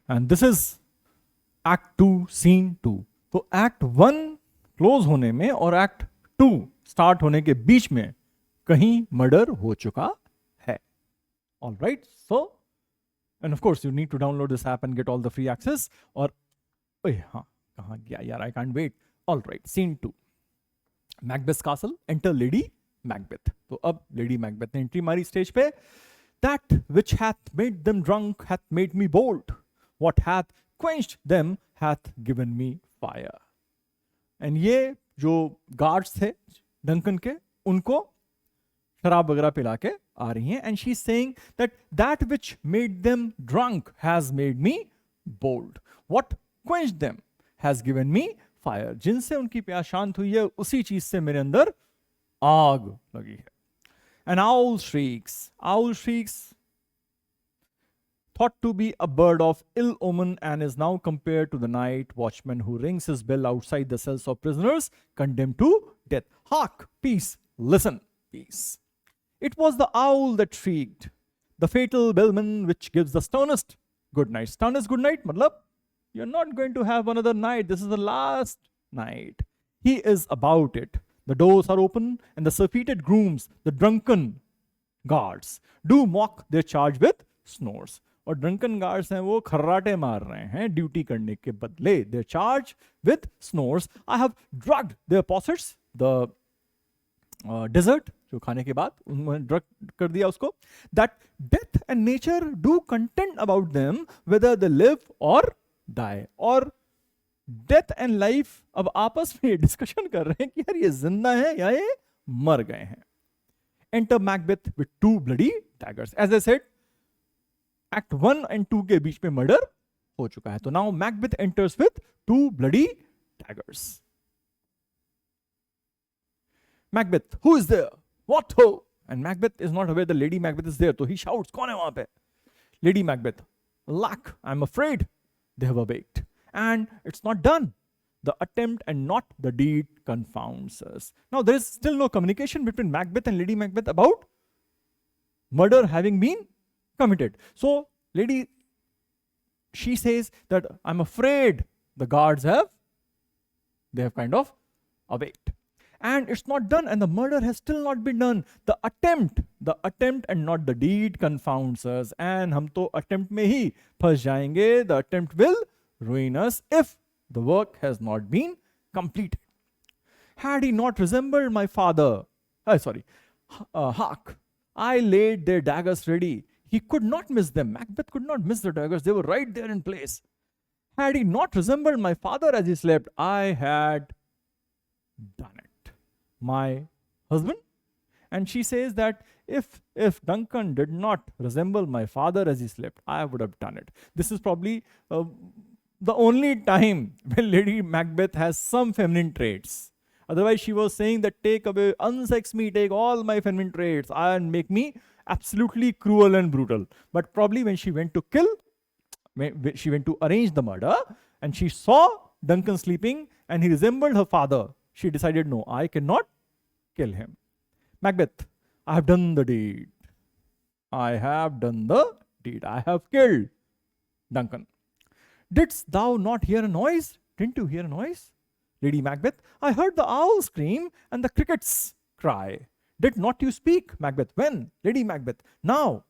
And this is Act 2, Scene 2. तो Act 1 close होने में और Act 2 स्टार्ट होने के बीच में कहीं मर्डर हो चुका है. All right, so and of course you need to download this app and get all the free access. और हाँ कहाँ गया यार, I can't wait. All right, Scene 2. Macbeth's castle, enter Lady Macbeth. तो अब Lady Macbeth ने entry मारी stage पे. That which hath made them drunk hath made me bold. What hath quenched them hath given me fire. And ये जो guards थे Duncan के, उनको शराब वगैरह पिला के आ रही हैं. And she's saying that which made them drunk has made me bold. What quenched them has given me fire. जिनसे उनकी प्यास शांत हुई है उसी चीज से मेरे अंदर आग लगी है. An owl shrieks. Owl shrieks, thought to be a bird of ill omen, and is now compared to the night watchman who rings his bell outside the cells of prisoners condemned to death. Hark, peace, listen, peace. It was the owl that shrieked, the fatal bellman which gives the sternest good night. Sternest good night, matlab, you're not going to have another night. This is the last night. He is about it. The doors are open, and the surfeited grooms, the drunken guards, do mock their charge with snores. और drunken guards हैं वो खर्राटे मार रहे हैं duty करने के बदले. Their charge with snores. I have drugged their possets, the dessert, जो खाने के बाद उन्होंने ड्रग कर दिया उसको. That death and nature do contend about them whether they live or die. और डेथ एंड लाइफ अब आपस में डिस्कशन कर रहे हैं कि यार ये जिंदा है या ये मर गए हैं. Enter Macbeth with 2 bloody daggers. As I said, act 1 and 2 के बीच में मर्डर हो चुका है. तो now Macbeth enters with 2 bloody daggers. Macbeth, who is there? What ho? And Macbeth is not aware that Lady Macbeth is there. तो he shouts, कौन है वहां पे? Lady Macbeth, lack, I am afraid they have awaked. And it's not done. The attempt and not the deed confounds us. Now, there is still no communication between Macbeth and Lady Macbeth about murder having been committed. So, lady, she says that I'm afraid the guards have kind of awaked. And it's not done, and the murder has still not been done. The attempt and not the deed confounds us. And hum to attempt mein hi phas jayenge. The attempt will ruin us if the work has not been completed. Had he not resembled my father, hark, I laid their daggers ready. He could not miss them. Macbeth could not miss the daggers. They were right there in place. Had he not resembled my father as he slept, I had done it. My husband? And she says that if Duncan did not resemble my father as he slept, I would have done it. This is probably the only time when Lady Macbeth has some feminine traits. Otherwise, she was saying that take away, unsex me, take all my feminine traits and make me absolutely cruel and brutal. But probably when she went to she went to arrange the murder and she saw Duncan sleeping and he resembled her father, she decided, no, I cannot kill him. Macbeth, I have done the deed. I have done the deed. I have killed Duncan. Didst thou not hear a noise? Didn't you hear a noise? Lady Macbeth, I heard the owl scream and the crickets cry. Did not you speak? Macbeth, when? Lady Macbeth, now.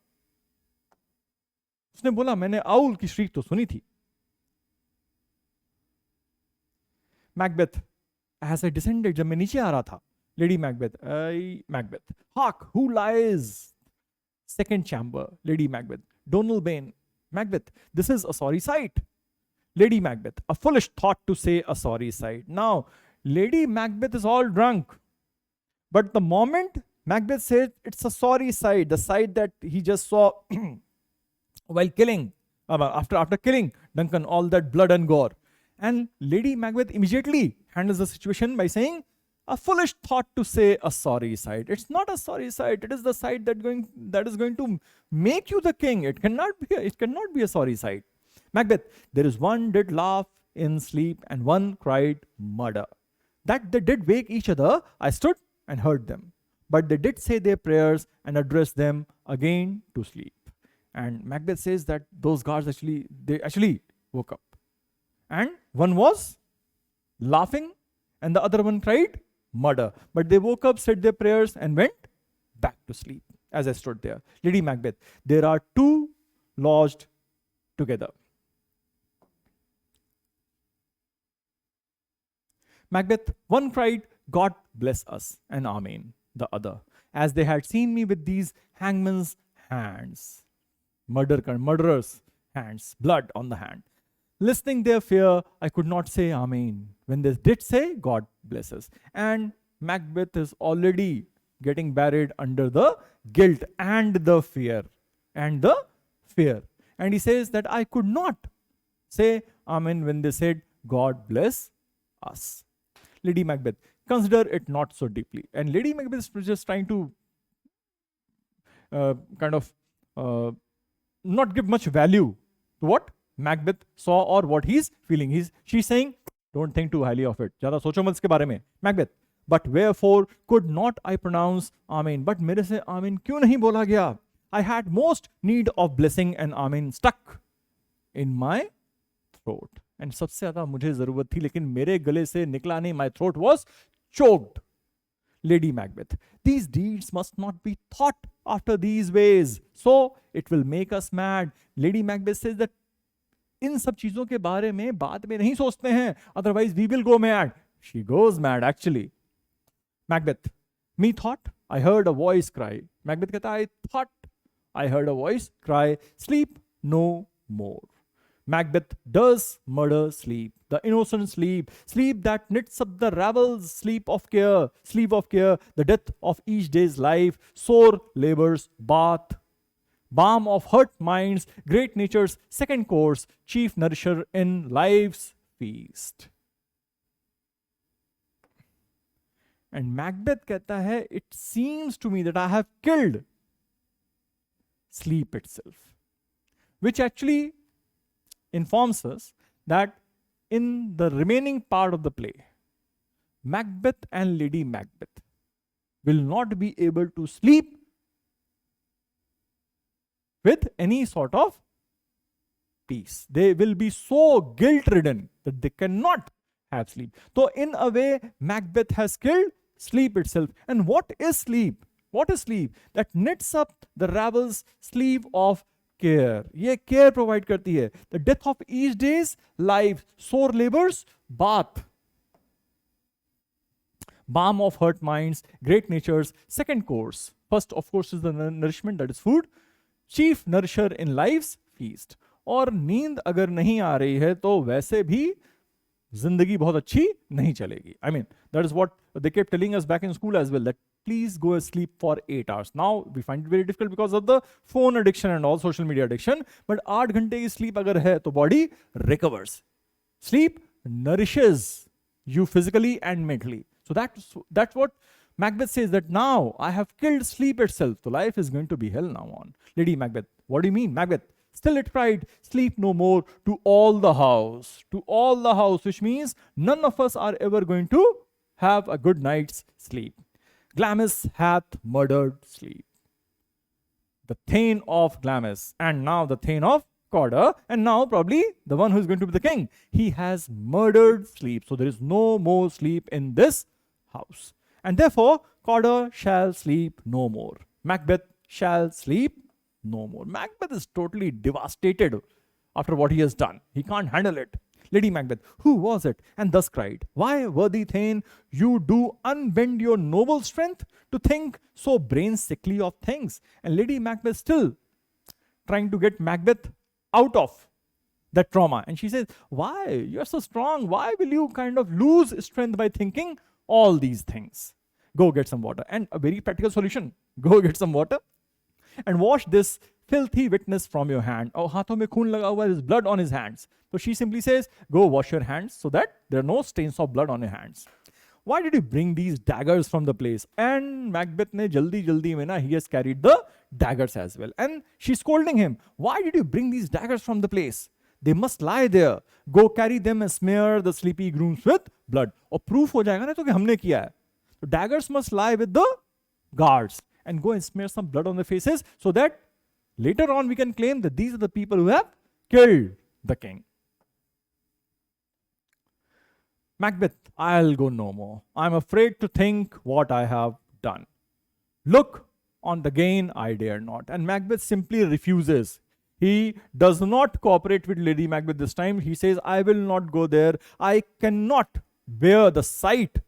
उसने बोला मैंने owl की श्रीक तो सुनी थी. Macbeth, as I descended, जब मैं नीचे आ रहा था. Lady Macbeth, Macbeth, hark, who lies? Second chamber. Lady Macbeth, Donalbain. Macbeth, this is a sorry sight. Lady Macbeth, a foolish thought to say a sorry sight. Now, Lady Macbeth is all drunk. But the moment Macbeth said it's a sorry sight, the sight that he just saw while killing, after killing Duncan, all that blood and gore. And Lady Macbeth immediately handles the situation by saying, a foolish thought to say a sorry sight. It's not a sorry sight. It is the sight that is going to make you the king. It cannot be a sorry sight. Macbeth, there is one did laugh in sleep and one cried murder. That they did wake each other, I stood and heard them. But they did say their prayers and address them again to sleep. And Macbeth says that those guards actually woke up. And one was laughing and the other one cried murder. But they woke up, said their prayers and went back to sleep as I stood there. Lady Macbeth, there are two lodged together. Macbeth, one cried, God bless us, and Amen, the other, as they had seen me with these hangman's hands, murderers' hands, blood on the hand. Listening their fear, I could not say Amen. When they did say, God bless us. And Macbeth is already getting buried under the guilt and the fear. And he says that I could not say Amen when they said, God bless us. Lady Macbeth, consider it not so deeply. And Lady Macbeth is just trying to not give much value to what Macbeth saw or what he's feeling. She's saying, don't think too highly of it. Zyada socho mat iske bare mein. Macbeth, but wherefore could not I pronounce Amen? But mere se Amen kyun nahi bola gaya? I had most need of blessing and Amen stuck in my throat. And सबसे ज़्यादा मुझे ज़रूरत थी लेकिन मेरे गले से निकला नहीं. My throat was choked. Lady Macbeth, these deeds must not be thought after these ways, so it will make us mad. Lady Macbeth says that इन सब चीजों के बारे में बाद में नहीं सोचते हैं, otherwise we will go mad. She goes mad actually. Macbeth, me thought I heard a voice cry. Macbeth कहता I thought I heard a voice cry, sleep no more. Macbeth does murder sleep, the innocent sleep, sleep that knits up the ravels, sleep of care, the death of each day's life, sore labors, bath, balm of hurt minds, great nature's second course, chief nourisher in life's feast. And Macbeth कहता है, it seems to me that I have killed sleep itself, which actually informs us that in the remaining part of the play, Macbeth and Lady Macbeth will not be able to sleep with any sort of peace. They will be so guilt-ridden that they cannot have sleep. So in a way, Macbeth has killed sleep itself. And what is sleep? What is sleep? That knits up the ravel's sleeve of care. ये care provide करती है. The death of each day's life, sore labors, bath, balm of hurt minds, great nature's second course. First, of course, is the nourishment, that is food. Chief nourisher in life's feast. और नींद अगर नहीं आ रही है तो वैसे भी जिंदगी बहुत अच्छी नहीं चलेगी. I mean, that is what they kept telling us back in school as well, that please go and sleep for 8 hours. Now, we find it very difficult because of the phone addiction and all social media addiction. But 8 घंटे की sleep अगर है तो body recovers. Sleep nourishes you physically and mentally. So that's what Macbeth says, that now I have killed sleep itself. So life is going to be hell now on. Lady Macbeth, what do you mean, Macbeth? Still it cried, sleep no more to all the house. To all the house, which means none of us are ever going to have a good night's sleep. Glamis hath murdered sleep. The Thane of Glamis, and now the Thane of Cawdor, and now probably the one who is going to be the king. He has murdered sleep. So there is no more sleep in this house. And therefore, Cawdor shall sleep no more. Macbeth shall sleep no more. Macbeth is totally devastated after what he has done. He can't handle it. Lady Macbeth, who was it? And thus cried, why, worthy Thane, you do unbend your noble strength to think so brain sickly of things? And Lady Macbeth still trying to get Macbeth out of that trauma. And she says, why? You're so strong. Why will you kind of lose strength by thinking all these things? Go get some water. And a very practical solution. Go get some water and wash this filthy witness from your hand. Oh, haathon mein khoon laga hua hai, there's blood on his hands. So she simply says, go wash your hands so that there are no stains of blood on your hands. Why did you bring these daggers from the place? And Macbeth ne jaldi mein na, he has carried the daggers as well. And she's scolding him. Why did you bring these daggers from the place? They must lie there. Go carry them and smear the sleepy grooms with blood. Or proof ho jayega na to ki humne kiya hai. So daggers must lie with the guards and go and smear some blood on their faces so that later on we can claim that these are the people who have killed the king. Macbeth, I'll go no more. I'm afraid to think what I have done. Look on the gain, I dare not. And Macbeth simply refuses. He does not cooperate with Lady Macbeth this time. He says, I will not go there. I cannot bear the sight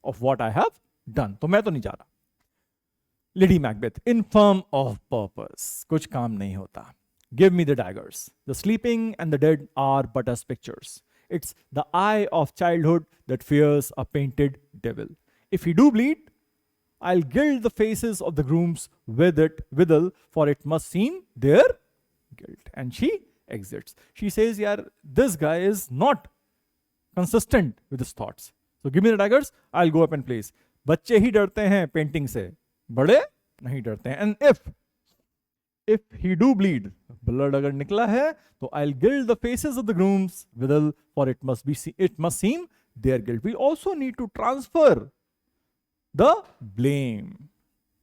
of what I have done. तो मैं तो नहीं जा रहा. Lady Macbeth, infirm of purpose. कुछ काम नहीं होता. Give me the daggers. The sleeping and the dead are but as pictures. It's the eye of childhood that fears a painted devil. If he do bleed, I'll gild the faces of the grooms with it withal, for it must seem their guilt. And she exits. She says, yaar, this guy is not consistent with his thoughts. So give me the daggers, I'll go up and place. बच्चे ही डरते हैं painting से, बड़े नहीं डरते हैं. And if he do bleed, blood अगर निकला है, तो I'll gild the faces of the grooms withal, for it must seem their guilt. We also need to transfer the blame.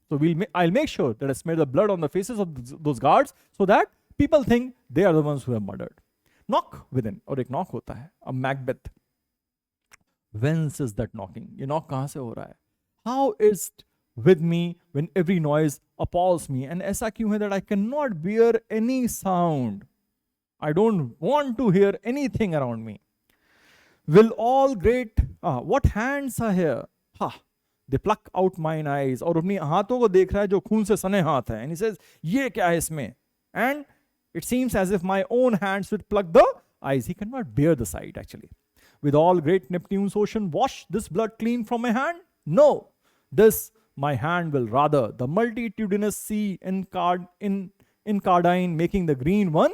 So I'll make sure that I smear the blood on the faces of those guards so that people think they are the ones who have murdered. Knock within, और एक knock होता है, a Macbeth. Whence is that knocking? ये knock कहाँ से हो रहा है? How is it with me when every noise appalls me? And ऐसा क्यों है that I cannot bear any sound? I don't want to hear anything around me. Will all great, what hands are here? They pluck out mine eyes. और अपनी हाथों को देख रहा है जो खून से सने हाथ है. And he says, ये क्या है इसमें? And it seems as if my own hands would pluck the eyes. He cannot bear the sight actually. With all great Neptune's ocean wash this blood clean from my hand? No. This my hand will rather the multitudinous sea incardine making the green one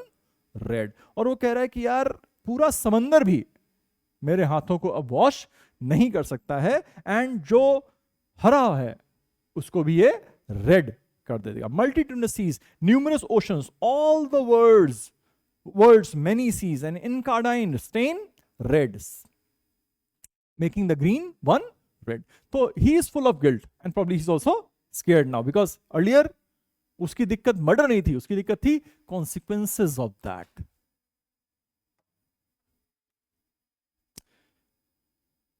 red. और वो कह रहा है कि यार पूरा समंदर भी मेरे हाथों को अब वॉश नहीं कर सकता है, एंड जो हरा है उसको भी ये रेड कर देगा. Multitudinous seas, numerous oceans, all the words, many seas, and incardine stain reds, making the green one red. So he is full of guilt and probably he's also scared now, because earlier उसकी दिक्कत murder नहीं थी, उसकी दिक्कत थी consequences of that.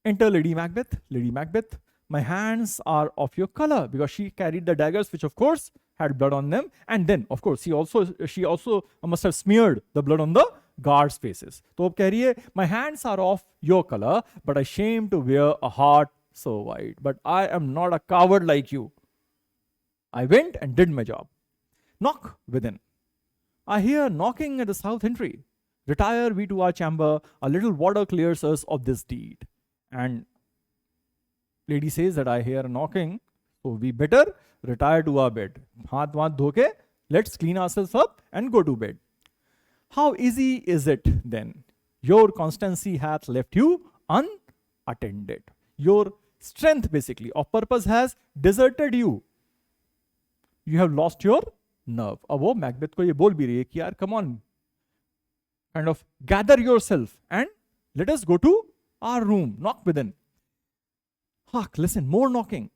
Enter Lady Macbeth. Lady Macbeth, my hands are of your color, because she carried the daggers, which of course had blood on them, and then of course she also must have smeared the blood on the guards' faces. तो अब कह रही है, my hands are of your color, but I shame to wear a heart so white. But I am not a coward like you. I went and did my job. Knock within. I hear knocking at the south entry. Retire we to our chamber. A little water clears us of this deed. And lady says that I hear a knocking, so we better retire to our bed. हाथ वाथ धो के, let's clean ourselves up and go to bed. How easy is it then? Your constancy hath left you unattended. Your strength basically of purpose has deserted you. You have lost your nerve. अब वो Macbeth को ये बोल भी रही है कि यार come on, kind of gather yourself and let us go to our room. Knock within. Hark, listen, more knocking.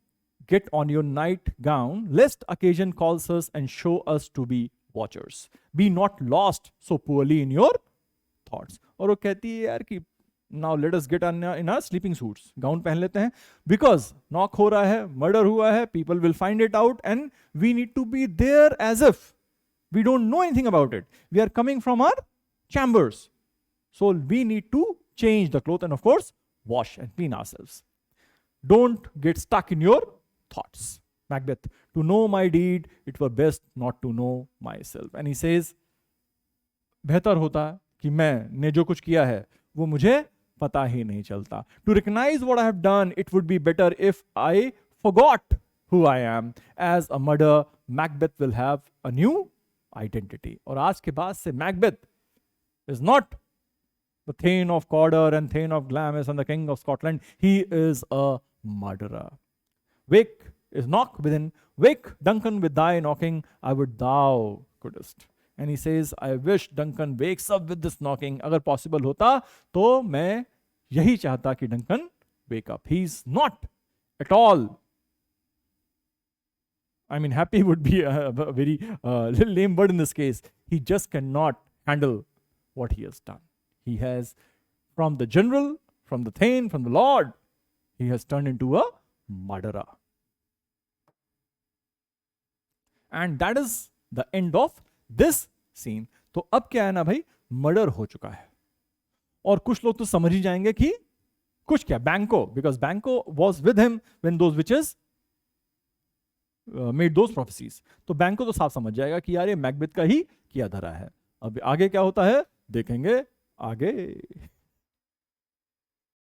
Get on your nightgown, lest occasion calls us and show us to be watchers. Be not lost so poorly in your thoughts. और वो कहती है यार कि now let us get in our sleeping suits. Gown पहन लेते हैं, because knock हो रहा है, murder हुआ है, people will find it out, and we need to be there as if we don't know anything about it. We are coming from our chambers, so we need to change the clothes and of course wash and clean ourselves. Don't get stuck in your thoughts. Macbeth, to know my deed, it were best not to know myself. And he says, बेहतर होता कि मैंने जो कुछ किया है वो मुझे पता ही नहीं चलता. To recognize what I have done, it would be better if I forgot who I am. As a murderer, Macbeth will have a new identity. और आज के बाद से Macbeth is not the Thane of Cawdor and Thane of Glamis and the King of Scotland. He is a murderer. Wake is knock within. Wake, Duncan, with thy knocking, I would thou couldst. And he says, I wish Duncan wakes up with this knocking. अगर possible होता तो मैं यही चाहता कि Duncan wake up. He's not at all, I mean, happy would be a very little lame word in this case. He just cannot handle what he has done. He has, from the general, from the Thane, from the Lord, he has turned into a murderer. And that is the end of this scene. तो अब क्या है ना भाई, murder हो चुका है. और कुछ लोग तो समझ ही जाएंगे कि कुछ क्या, बैंको, बिकॉज बैंको was with him when those witches made those prophecies. तो बैंको तो साफ समझ जाएगा कि यार ये मैकबेथ का ही किया धरा है. अब आगे क्या होता है देखेंगे आगे.